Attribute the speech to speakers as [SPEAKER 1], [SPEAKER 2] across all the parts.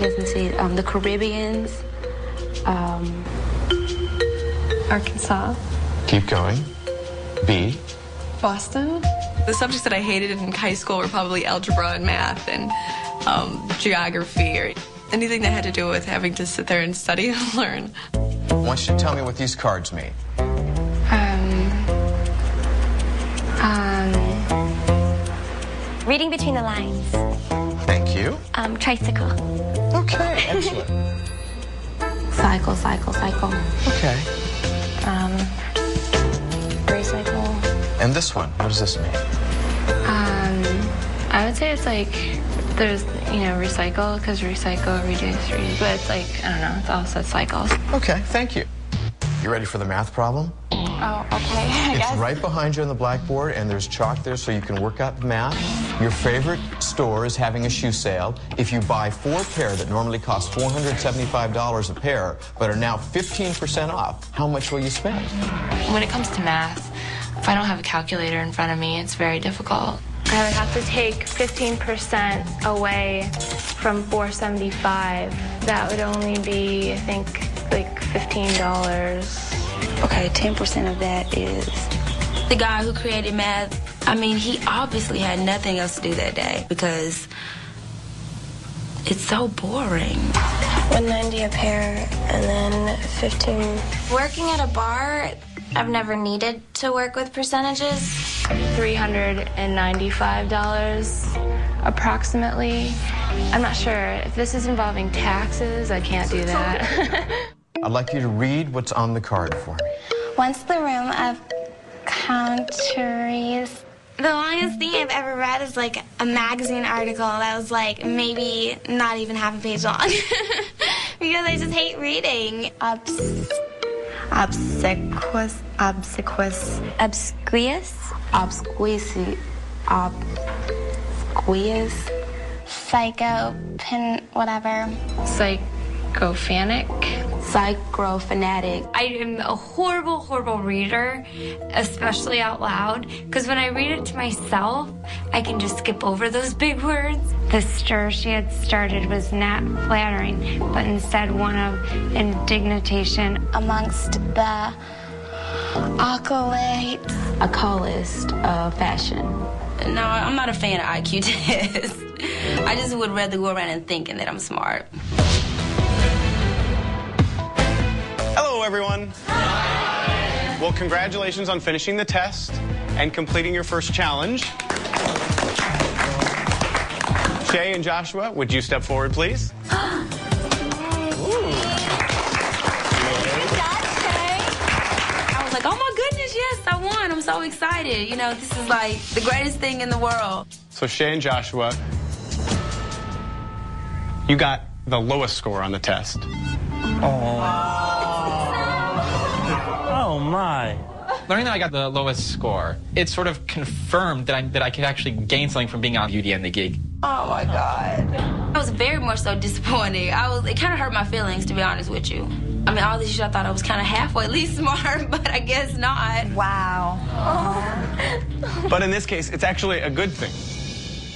[SPEAKER 1] guess let's see, the Caribbeans.
[SPEAKER 2] Arkansas.
[SPEAKER 3] Keep going. B.
[SPEAKER 2] Boston.
[SPEAKER 4] The subjects that I hated in high school were probably algebra and math and geography or anything that had to do with having to sit there and study and learn.
[SPEAKER 3] I want you to tell me what these cards mean.
[SPEAKER 5] Reading between the lines.
[SPEAKER 3] Thank you.
[SPEAKER 5] Tricycle.
[SPEAKER 3] Okay, excellent.
[SPEAKER 1] Cycle, cycle, cycle.
[SPEAKER 3] Okay.
[SPEAKER 5] Recycle.
[SPEAKER 3] And this one, what does this mean?
[SPEAKER 2] I would say it's like there's, recycle, because recycle, reduce, reuse. But it's like, I don't know, it's also cycles.
[SPEAKER 3] Okay, thank you. You ready for the math problem?
[SPEAKER 2] Oh, okay, I guess.
[SPEAKER 3] It's right behind you on the blackboard, and there's chalk there so you can work out the math. Your favorite store is having a shoe sale. If you buy 4 pair that normally cost $475 a pair, but are now 15% off, how much will you spend?
[SPEAKER 6] When it comes to math, if I don't have a calculator in front of me, it's very difficult.
[SPEAKER 2] I would have to take 15% away from $475. That would only be, I think, like $15.
[SPEAKER 1] Okay, 10% of that is...
[SPEAKER 7] The guy who created math, I mean, he obviously had nothing else to do that day because it's so boring.
[SPEAKER 5] $190 a pair, and then 15.
[SPEAKER 8] Working at a bar, I've never needed to work with percentages.
[SPEAKER 2] $395 approximately. I'm not sure. If this is involving taxes, I can't do that.
[SPEAKER 3] I'd like you to read what's on the card for me.
[SPEAKER 8] Once the room of countries. The longest thing I've ever read is like a magazine article that was like maybe not even half a page long. Because I just hate reading.
[SPEAKER 5] Obsequious.
[SPEAKER 8] Whatever.
[SPEAKER 2] Psychophanic.
[SPEAKER 1] Psychrophonetic.
[SPEAKER 9] I am a horrible, horrible reader, especially out loud, because when I read it to myself, I can just skip over those big words.
[SPEAKER 10] The stir she had started was not flattering, but instead one of indignation.
[SPEAKER 8] Amongst the
[SPEAKER 1] Occultist of fashion.
[SPEAKER 7] No, I'm not a fan of IQ tests. I just would rather go around and thinking that I'm smart.
[SPEAKER 11] Hello, everyone. Hi. Well, congratulations on finishing the test and completing your first challenge. Shay and Joshua, would you step forward, please?
[SPEAKER 7] I was like, oh my goodness, yes, I won. I'm so excited. This is like the greatest thing in the world.
[SPEAKER 11] So Shay and Joshua, you got the lowest score on the test.
[SPEAKER 12] Oh my.
[SPEAKER 13] Learning that I got the lowest score, it sort of confirmed that I could actually gain something from being on Beauty and the Geek.
[SPEAKER 7] Oh my God. I was very much so disappointed. It kind of hurt my feelings, to be honest with you. I mean, all these years I thought I was kind of halfway at least smart, but I guess not.
[SPEAKER 5] Wow.
[SPEAKER 11] But in this case, it's actually a good thing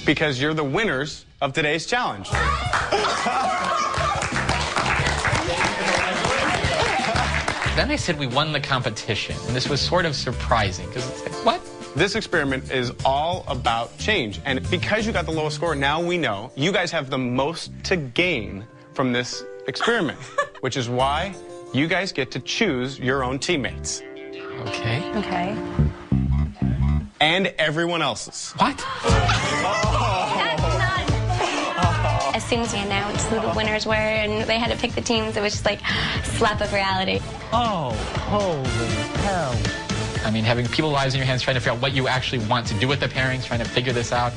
[SPEAKER 11] because you're the winners of today's challenge.
[SPEAKER 13] Then they said we won the competition, and this was sort of surprising, because it's like, what?
[SPEAKER 11] This experiment is all about change, and because you got the lowest score, now we know you guys have the most to gain from this experiment, which is why you guys get to choose your own teammates.
[SPEAKER 13] Okay.
[SPEAKER 5] Okay.
[SPEAKER 11] And everyone else's.
[SPEAKER 13] What?
[SPEAKER 5] As soon as we announced who the winners were and they had to pick the teams, it was just like slap of reality.
[SPEAKER 12] Oh, holy hell.
[SPEAKER 13] I mean, having people's lives in your hands, trying to figure out what you actually want to do with the pairings, trying to figure this out.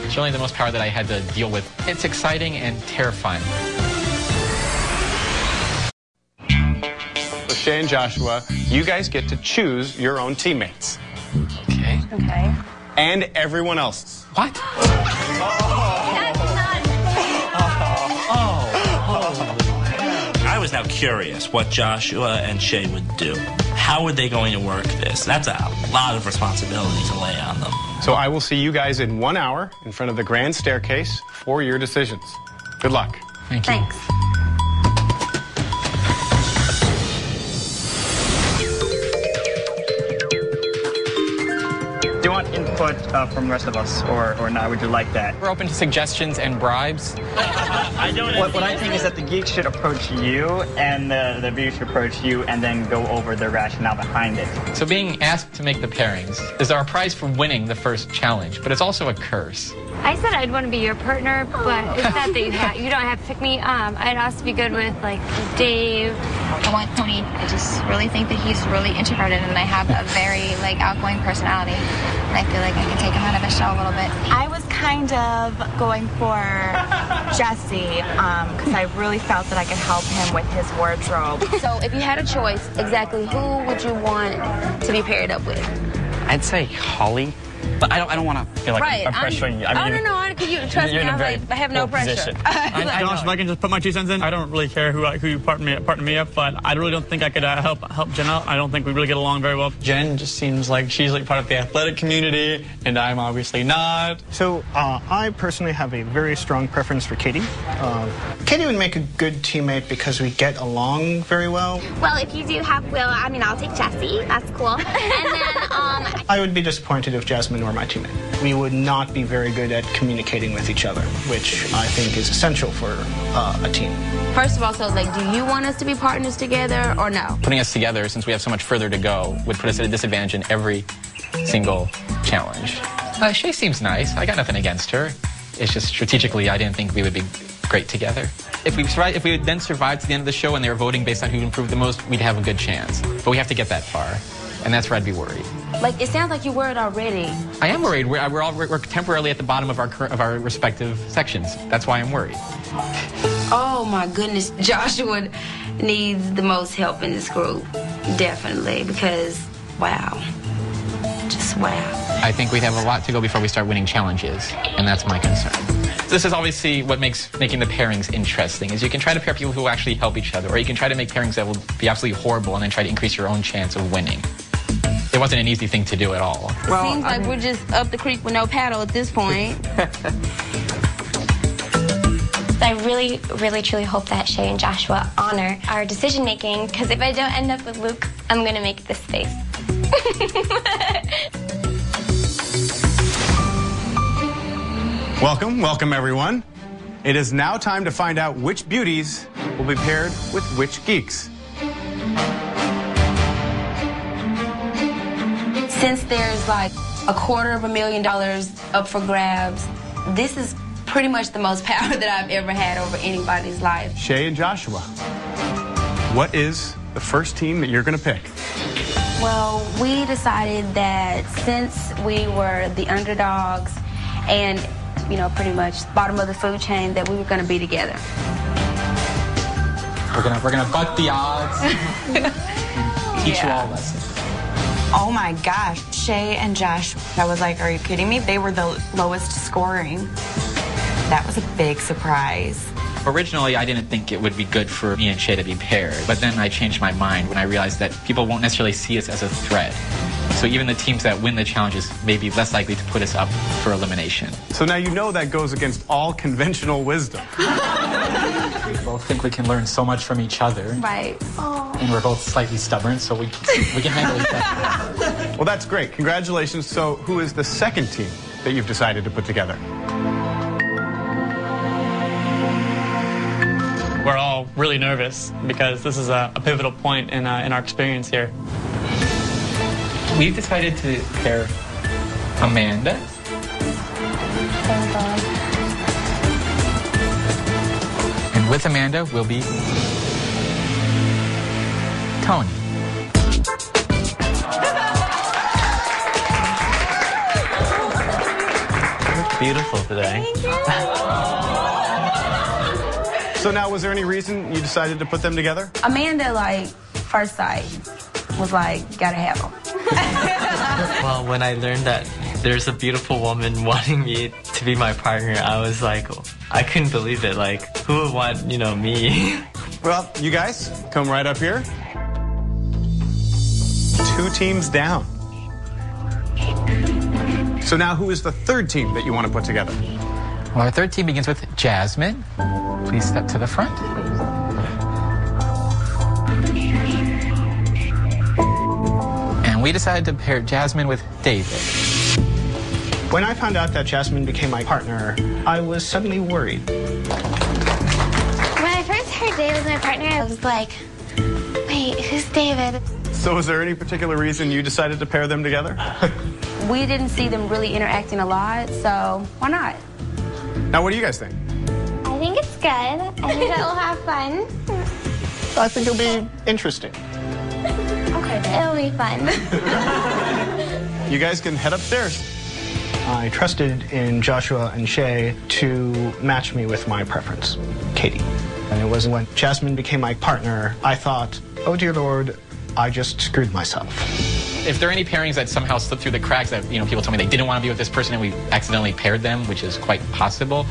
[SPEAKER 13] It's really the most power that I had to deal with. It's exciting and terrifying.
[SPEAKER 11] So Shay and Joshua, you guys get to choose your own teammates.
[SPEAKER 13] Okay.
[SPEAKER 5] Okay.
[SPEAKER 11] And everyone else's.
[SPEAKER 13] What?
[SPEAKER 12] I was now curious what Joshua and Shay would do. How were they going to work this? That's a lot of responsibility to lay on them.
[SPEAKER 11] So I will see you guys in 1 hour in front of the grand staircase for your decisions. Good luck.
[SPEAKER 13] Thank you.
[SPEAKER 14] Thanks.
[SPEAKER 15] Do you want input from the rest of us, or not? Would you like that?
[SPEAKER 13] We're open to suggestions and bribes.
[SPEAKER 15] What I think is that the Geek should approach you, and the Beauty should approach you, and then go over the rationale behind it.
[SPEAKER 13] So being asked to make the pairings is our prize for winning the first challenge, but it's also a curse.
[SPEAKER 10] I said I'd want to be your partner, but it's not that you don't have to pick me. I'd also be good with, like, Dave.
[SPEAKER 16] I want Tony. I just really think that he's really introverted, and I have a very, like, outgoing personality. And I feel like I can take him out of his shell a little bit.
[SPEAKER 17] I was kind of going for Jesse, because I really felt that I could help him with his wardrobe.
[SPEAKER 7] So if you had a choice, exactly who would you want to be paired up with?
[SPEAKER 15] I'd say Holly. But I don't want to feel like I'm pressuring you. I mean,
[SPEAKER 7] no, you trust me. I have no pressure.
[SPEAKER 15] Josh,
[SPEAKER 18] if I can just put my 2 cents in, I don't really care who you partner me up, but I really don't think I could help Jen out. I don't think we really get along very well. Jen just seems like she's like part of the athletic community, and I'm obviously not.
[SPEAKER 19] So I personally have a very strong preference for Katie. Katie would make a good teammate because we get along very well.
[SPEAKER 8] Well, if you do have Will, I mean, I'll take Jessie. That's cool. And then,
[SPEAKER 19] I would be disappointed if Jasmine were my teammate. We would not be very good at communicating with each other, which I think is essential for a team.
[SPEAKER 7] First of all, so like, do you want us to be partners together or no?
[SPEAKER 13] Putting us together, since we have so much further to go, would put us at a disadvantage in every single challenge. Shay seems nice. I got nothing against her. It's just strategically, I didn't think we would be great together. If we would then survive to the end of the show and they were voting based on who improved the most, we'd have a good chance. But we have to get that far, and that's where I'd be worried.
[SPEAKER 7] Like, it sounds like you're worried already.
[SPEAKER 13] I am worried. We're temporarily at the bottom of our respective sections. That's why I'm worried.
[SPEAKER 7] Oh my goodness, Joshua needs the most help in this group, definitely, because wow, just wow.
[SPEAKER 13] I think we'd have a lot to go before we start winning challenges, and that's my concern. This is obviously what makes making the pairings interesting, is you can try to pair people who actually help each other, or you can try to make pairings that will be absolutely horrible and then try to increase your own chance of winning. It wasn't an easy thing to do at all.
[SPEAKER 7] It seems like we're just up the creek with no paddle at this point.
[SPEAKER 5] I really, really, truly hope that Shay and Joshua honor our decision making, because if I don't end up with Luke, I'm going to make this face.
[SPEAKER 11] Welcome everyone. It is now time to find out which beauties will be paired with which geeks.
[SPEAKER 7] Since there's like $250,000 up for grabs, this is pretty much the most power that I've ever had over anybody's life.
[SPEAKER 11] Shay and Joshua, what is the first team that you're going to pick?
[SPEAKER 7] Well, we decided that since we were the underdogs and, you know, pretty much bottom of the food chain, that we were going to be together.
[SPEAKER 13] We're gonna buck the odds. Teach you all lessons.
[SPEAKER 17] Oh my gosh, Shay and Josh, I was like, are you kidding me? They were the lowest scoring. That was a big surprise.
[SPEAKER 13] Originally, I didn't think it would be good for me and Shay to be paired, but then I changed my mind when I realized that people won't necessarily see us as a threat. So even the teams that win the challenges may be less likely to put us up for elimination.
[SPEAKER 11] So now you know that goes against all conventional wisdom.
[SPEAKER 13] We both think we can learn so much from each other.
[SPEAKER 7] Right.
[SPEAKER 13] And we're both slightly stubborn, so we can handle each other.
[SPEAKER 11] Well, that's great. Congratulations. So who is the second team that you've decided to put together?
[SPEAKER 18] We're all really nervous because this is a pivotal point in our experience here.
[SPEAKER 13] We've decided to pair Amanda. And with Amanda will be Tony.
[SPEAKER 15] You look beautiful today.
[SPEAKER 11] So now, was there any reason you decided to put them together?
[SPEAKER 7] Amanda, like, first sight, was like, gotta have them.
[SPEAKER 20] Well, when I learned that there's a beautiful woman wanting me to be my partner, I was like, I couldn't believe it. Like, who would want, me?
[SPEAKER 11] Well, you guys, come right up here. 2 teams down. So now who is the third team that you want to put together?
[SPEAKER 13] Well, our third team begins with Jasmine. please step to the front. And we decided to pair Jasmine with David.
[SPEAKER 19] When I found out that Jasmine became my partner, I was suddenly worried.
[SPEAKER 8] When I first heard David was my partner, I was like, wait, who's David?
[SPEAKER 11] So was there any particular reason you decided to pair them together?
[SPEAKER 1] We didn't see them really interacting a lot, so why not?
[SPEAKER 11] Now, what do you guys think?
[SPEAKER 8] I think it's good. I think that we'll have fun.
[SPEAKER 19] I think it'll be interesting.
[SPEAKER 8] Okay, it'll be fun.
[SPEAKER 11] You guys can head upstairs.
[SPEAKER 19] I trusted in Joshua and Shay to match me with my preference, Katie. And it was when Jasmine became my partner, I thought, oh dear Lord, I just screwed myself.
[SPEAKER 13] If there are any pairings that somehow slip through the cracks that, people told me they didn't want to be with this person and we accidentally paired them, which is quite possible,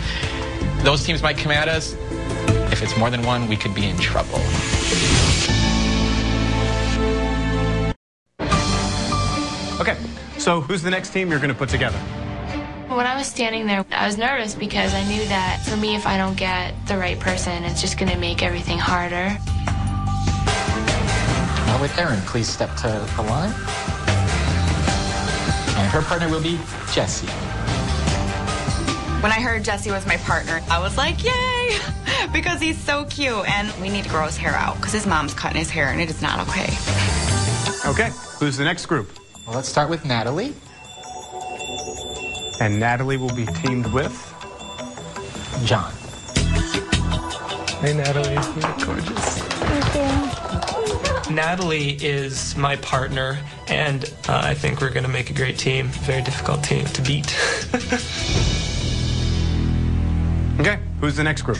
[SPEAKER 13] those teams might come at us. If it's more than one, we could be in trouble.
[SPEAKER 11] Okay, so who's the next team you're going to put together?
[SPEAKER 6] When I was standing there, I was nervous because I knew that for me, if I don't get the right person, it's just going to make everything harder.
[SPEAKER 13] Now with Erin, please step to the line. And her partner will be Jesse.
[SPEAKER 17] When I heard Jesse was my partner, I was like, yay! Because he's so cute, and we need to grow his hair out because his mom's cutting his hair, and it is not okay.
[SPEAKER 11] Okay, who's the next group?
[SPEAKER 13] Well, let's start with Natalie.
[SPEAKER 11] And Natalie will be teamed with?
[SPEAKER 13] John.
[SPEAKER 14] Hey, Natalie. You're gorgeous.
[SPEAKER 8] Thank you.
[SPEAKER 14] Natalie is my partner, and I think we're going to make a great team. Very difficult team to beat.
[SPEAKER 11] Okay, who's the next group?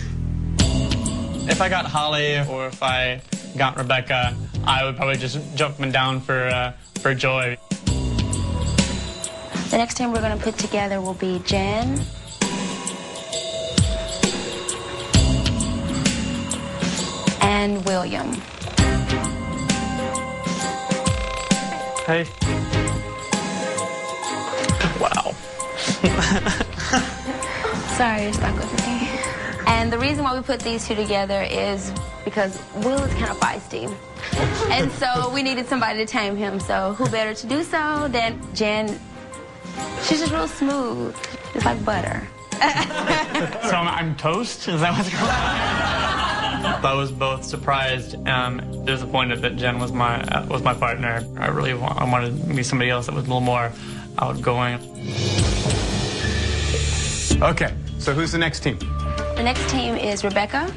[SPEAKER 18] If I got Holly or if I got Rebecca, I would probably just jump them down for joy.
[SPEAKER 1] The next team we're going to put together will be Jen, and William.
[SPEAKER 18] Hey. Wow.
[SPEAKER 1] Sorry, you're stuck with me. And the reason why we put these two together is because Will is kind of feisty. And so we needed somebody to tame him. So who better to do so than Jen? She's just real smooth. It's like butter.
[SPEAKER 18] So I'm toast? Is that what's going on? I was both surprised and disappointed that Jen was my partner. I wanted to be somebody else that was a little more outgoing.
[SPEAKER 11] Okay, so who's the next team?
[SPEAKER 1] The next team is Rebecca.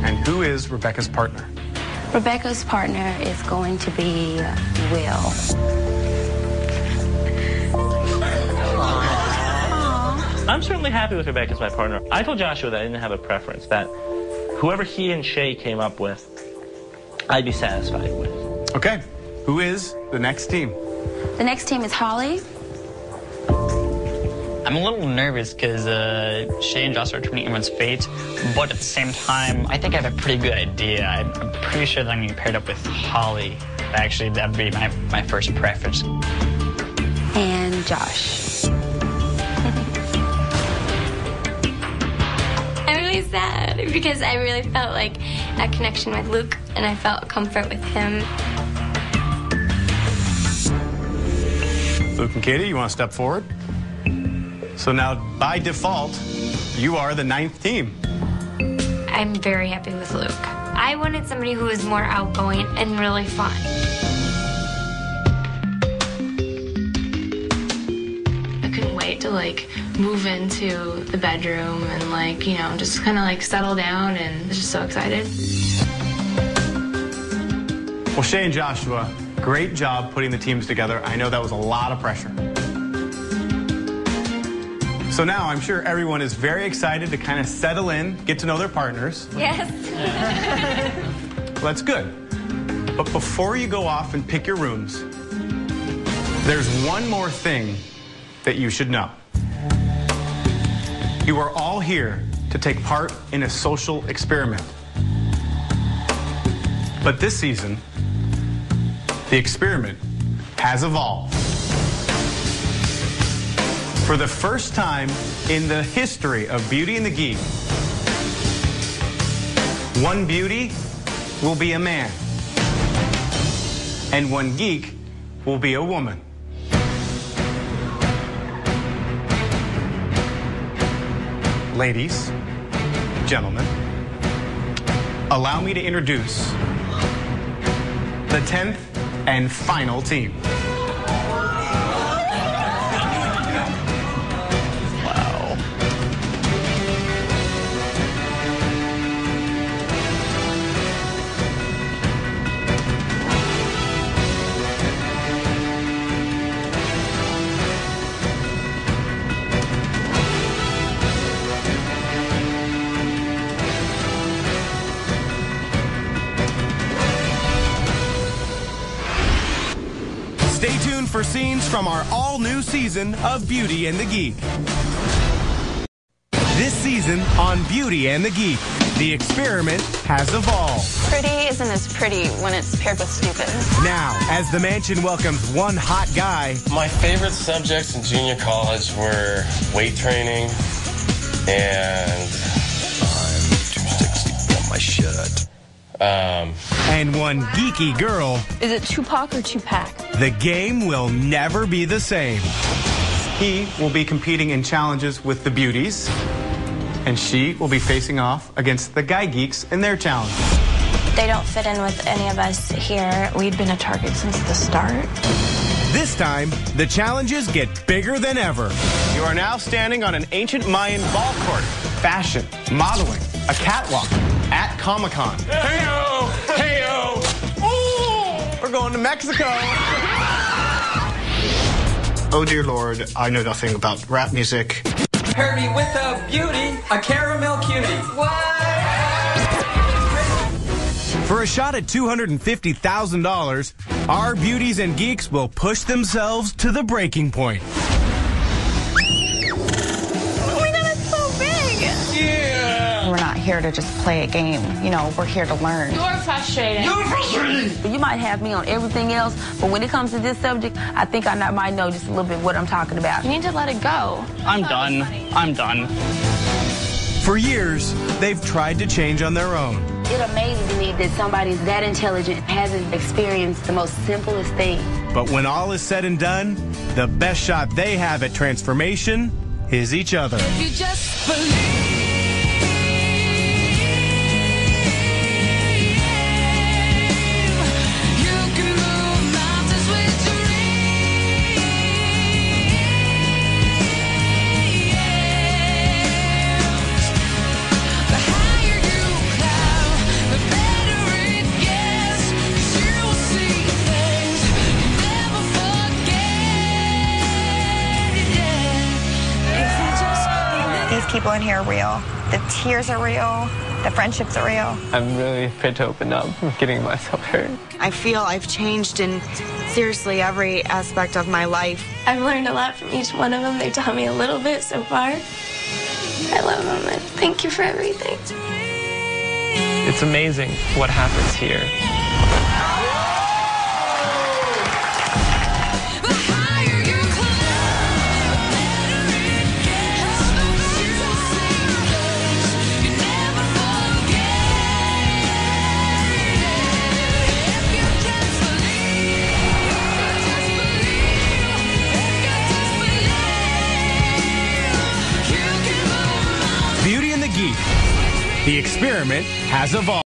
[SPEAKER 11] And who is Rebecca's partner?
[SPEAKER 1] Rebecca's partner is going to be Will.
[SPEAKER 12] I'm certainly happy with Rebecca as my partner. I told Joshua that I didn't have a preference, that whoever he and Shay came up with, I'd be satisfied with.
[SPEAKER 11] Okay, who is the next team?
[SPEAKER 1] The next team is Holly.
[SPEAKER 15] I'm a little nervous because Shay and Josh are turning everyone's fate, but at the same time, I think I have a pretty good idea. I'm pretty sure that I'm going to be paired up with Holly. Actually, that would be my first preference.
[SPEAKER 1] And Josh.
[SPEAKER 5] I'm really sad because I really felt like a connection with Luke, and I felt comfort with him.
[SPEAKER 11] Luke and Katie, you want to step forward? So now, by default, you are the 9th team.
[SPEAKER 9] I'm very happy with Luke. I wanted somebody who was more outgoing and really fun.
[SPEAKER 6] I couldn't wait to move into the bedroom and just kind of settle down, and I was just so excited.
[SPEAKER 11] Well, Shay and Joshua, great job putting the teams together. I know that was a lot of pressure. So now I'm sure everyone is very excited to kind of settle in, get to know their partners.
[SPEAKER 5] Yes.
[SPEAKER 11] Well, that's good. But before you go off and pick your rooms, there's one more thing that you should know. You are all here to take part in a social experiment. But this season, the experiment has evolved. For the first time in the history of Beauty and the Geek, one beauty will be a man, and one geek will be a woman. Ladies, gentlemen, allow me to introduce the 10th and final team. Stay tuned for scenes from our all-new season of Beauty and the Geek. This season on Beauty and the Geek, the experiment has evolved.
[SPEAKER 21] Pretty isn't as pretty when it's paired with stupid.
[SPEAKER 11] Now, as the mansion welcomes one hot guy.
[SPEAKER 22] My favorite subjects in junior college were weight training and... I'm too sexy on my shirt.
[SPEAKER 11] And one geeky girl.
[SPEAKER 21] Is it Tupac or Tupac?
[SPEAKER 11] The game will never be the same. He will be competing in challenges with the beauties, and she will be facing off against the guy geeks in their challenges.
[SPEAKER 5] They don't fit in with any of us here.
[SPEAKER 21] We'd been a target since the start.
[SPEAKER 11] This time, the challenges get bigger than ever. You are now standing on an ancient Mayan ball court. Fashion, modeling, a catwalk at Comic-Con. Hey-o! Hey-o! Ooh! We're going to Mexico.
[SPEAKER 19] Oh dear Lord, I know nothing about rap music.
[SPEAKER 23] Pair me with a beauty, a caramel cutie. What?
[SPEAKER 11] For a shot at $250,000, our beauties and geeks will push themselves to the breaking point.
[SPEAKER 21] Oh my God, it's so big!
[SPEAKER 17] Yeah! We're not here to just play a game. You know, we're here to learn.
[SPEAKER 21] You're frustrating.
[SPEAKER 17] You're frustrating!
[SPEAKER 1] You might have me on everything else, but when it comes to this subject, I think I might know just a little bit what I'm talking about.
[SPEAKER 21] You need to let it go.
[SPEAKER 18] I'm done. I'm done.
[SPEAKER 11] For years, they've tried to change on their own.
[SPEAKER 1] It amazes me that somebody that intelligent hasn't experienced the most simplest thing.
[SPEAKER 11] But when all is said and done, the best shot they have at transformation is each other.
[SPEAKER 24] You just believe.
[SPEAKER 17] These people in here are real. The tears are real. The friendships are real.
[SPEAKER 20] I'm really afraid to open up. I'm getting myself hurt.
[SPEAKER 17] I feel I've changed in seriously every aspect of my life.
[SPEAKER 5] I've learned a lot from each one of them. They've taught me a little bit so far. I love them and thank you for everything.
[SPEAKER 14] It's amazing what happens here.
[SPEAKER 11] Beauty and the Geek. The experiment has evolved.